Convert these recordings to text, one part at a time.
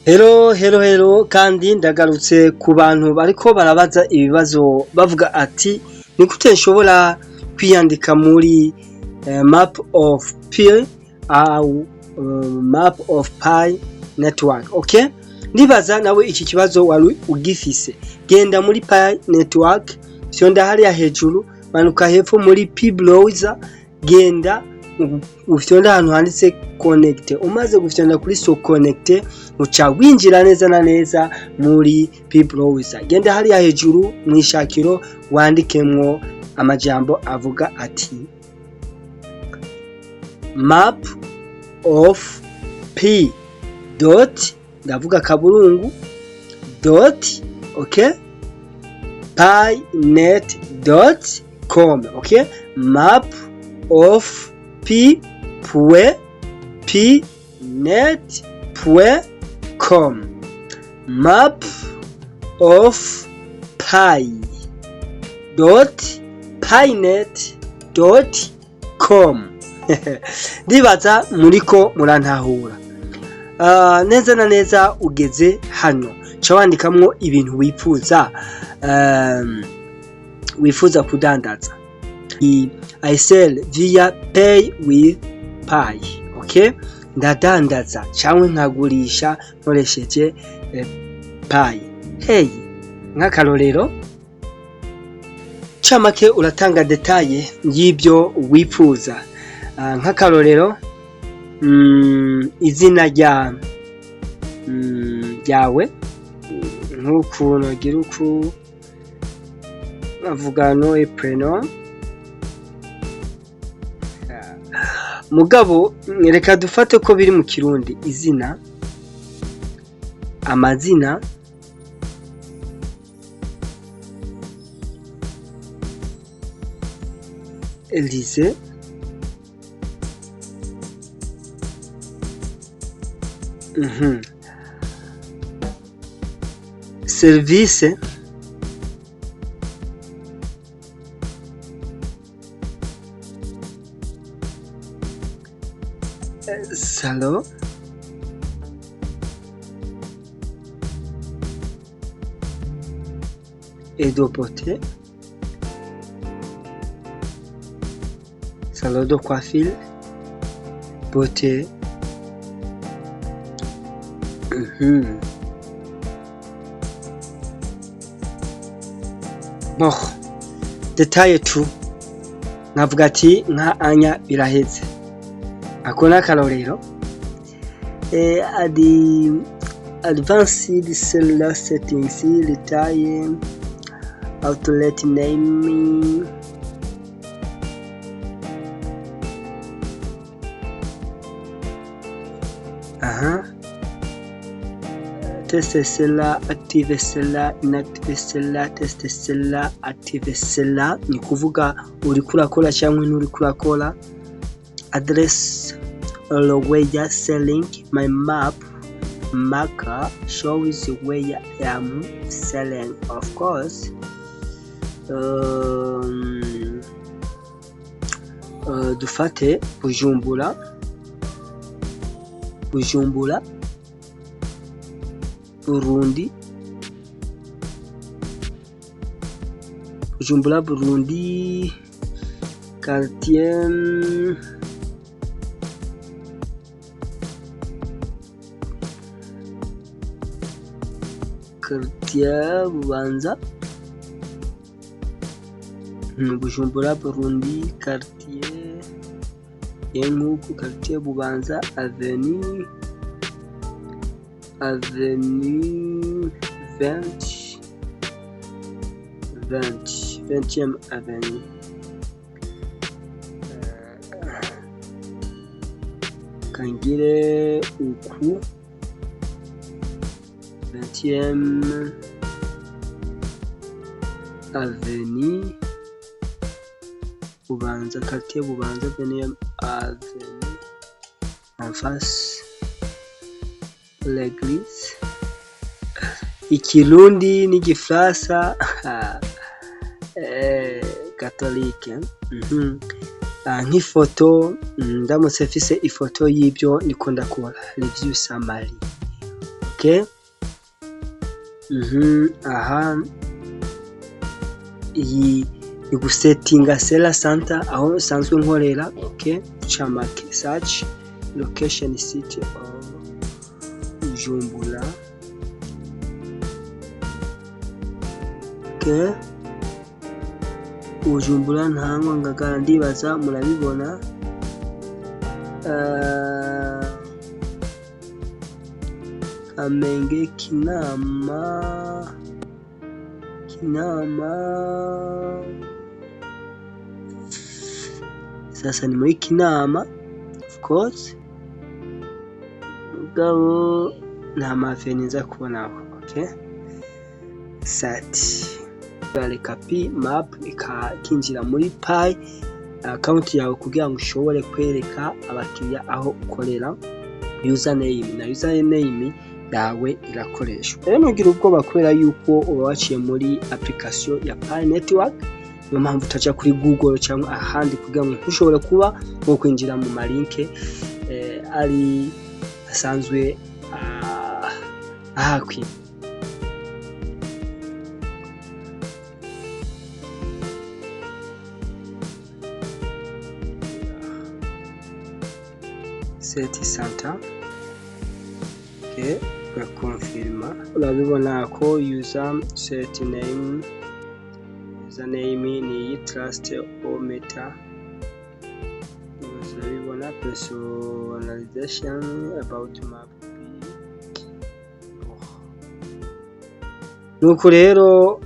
Hello kandi ndagarutse ku bantu bariko barabaza ibibazo bavuga ati ni gute nshobora kwiyandika muri map of pi au map of pi network. Okay, ndibaza nawe iki kibazo wari ugifise, genda muri pi network, fyonda hariya hejuru, manuka hepfo muri pi browser, genda ufyonda ahantu handitse connect. Umaze gufyonda kuri so connect, uca winjira neza na neza muri pi browser. Genda hariya hejuru mwishakiro wandikemwo amajambo avuga ati map of p dot, ndavuga kaburungu dot, okay, pinet.com. okay, map of p.net.com, map of pi.pinet.com. Ndibaza muriko murantahura neza na neza. Ugeze hano ca wandikamwo ibintu wifuza kudandaza. I sell via pay with pi. Okay, ndadandaza cyangwa nkagurisha nkoresheje pi. Hey, nk'akarorero camake uratanga detaye y'ibyo wifuza. Nk'akarorero izina ryawe, nk'ukuntu agira uku avuga no prenom. Mugabo reka dufate ko biri mu Kirundi: izina, amazina, Elise, service, salon, et de beauté, salon de coiffure, beauté. Bon, detaye tu navuga ati nka anya biraheze. Akona kalorero advanced cellular settings, retire outlet naming, test cellular, active cellular, inactive cellular, test cellular, active cellular. Ni kuvuga uri kurakora cyangwa nturi kurakora. Address where selling my map marker shows where I am selling, of course. Dufate Bujumbura, Burundi, quartier Bubanza, Bujumbura, Burundi, quartier Yenguku, quartier Bubanza, avenue 20e avenue. Kangire uku 20e avenue Bubanza, quartier Bubanza, 20e avenue, en face l'église. Ikirundi n'Igifaransa catholique. Nk'ifoto, ndamutse mfise ifoto y'ibyo niko ndakora review summary. okay. Aha iyi ni gusetinga seller center aho sanzwe nkorera. Okay, chamake search location city of Bujumbura. Okay, Bujumbura ntangwa ngagara ndibaza murabibona. Kamenge Kinama sasa ni muri Kinama of course, mugabo nta mafeni nza kubonaho. Okay, sati barekapi map ikinjira muri pi account yawe kugira ngo ushobore kwereka abakiriya aho ukorera. Username na username yawe irakoreshwa. Rero nugira ubwoba kubera yuko uba waciye muri application ya Pi network, niyo mpamvu utaca kuri Google cyangwa ahandi kugira ngo ushobore kuba nko kwinjira mu malinke ari asanzwe ahakwi. Set center. Okay, confirma. Urabibona ko user set name, username ni trust or meta. Urabibona personalization about map. Nuko rero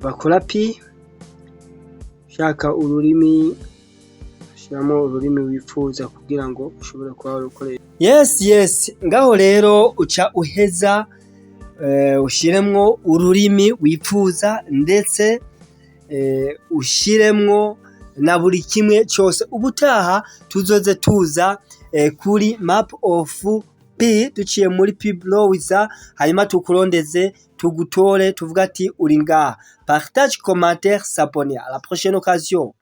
bakora pi shaka ururimi shiramo ururimi wifuza kugira ngo ushobore kuba urukoresha. Yes, ngaho rero uca uheza ushiremwo ururimi wifuza ndetse ushiremwo na buri kimwe cyose. Ubutaha tuzoze tuza kuri map of P duciye muri P browser, hanyuma tukurondeze tugutore tuvuga ati uri ngaha. Partage, commentaire, s'abonner. À la prochaine occasion.